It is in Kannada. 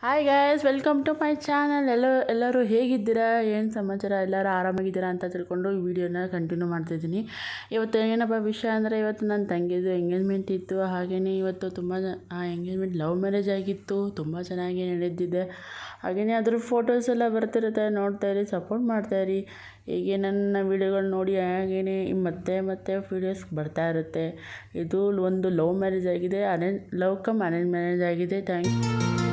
Hi guys, welcome to my channel. ಎಲ್ಲರೂ ಹೇಗಿದ್ದೀರಾ, ಏನು ಸಮಾಚಾರ, ಎಲ್ಲರೂ ಆರಾಮಾಗಿದ್ದೀರಾ ಅಂತ ತಿಳ್ಕೊಂಡು ಈ ವಿಡಿಯೋನ ಕಂಟಿನ್ಯೂ ಮಾಡ್ತಾಯಿದ್ದೀನಿ. ಇವತ್ತು ಏನಪ್ಪ ವಿಷಯ ಅಂದರೆ, ಇವತ್ತು ನನ್ನ ತಂಗಿದು ಎಂಗೇಜ್ಮೆಂಟ್ ಇತ್ತು. ಹಾಗೆಯೇ ಇವತ್ತು ಆ ಎಂಗೇಜ್ಮೆಂಟ್ ಲವ್ ಮ್ಯಾರೇಜ್ ಆಗಿತ್ತು. ತುಂಬ ಚೆನ್ನಾಗಿ ನಡೆದಿದೆ. ಹಾಗೆಯೇ ಅದ್ರ ಫೋಟೋಸ್ ಎಲ್ಲ ಬರ್ತಿರುತ್ತೆ, ನೋಡ್ತಾಯಿರಿ, ಸಪೋರ್ಟ್ ಮಾಡ್ತಾಯಿರಿ. ಹೀಗೆ ನನ್ನ ವೀಡಿಯೋಗಳು ನೋಡಿ ಹಾಗೆಯೇ ಮತ್ತೆ ವೀಡಿಯೋಸ್ ಬರ್ತಾ ಇರುತ್ತೆ. ಇದು ಒಂದು ಲವ್ ಮ್ಯಾರೇಜ್ ಆಗಿದೆ, ಲವ್ ಕಮ್ ಅರೇಂಜ್ ಮ್ಯಾರೇಜ್ ಆಗಿದೆ. Thank you.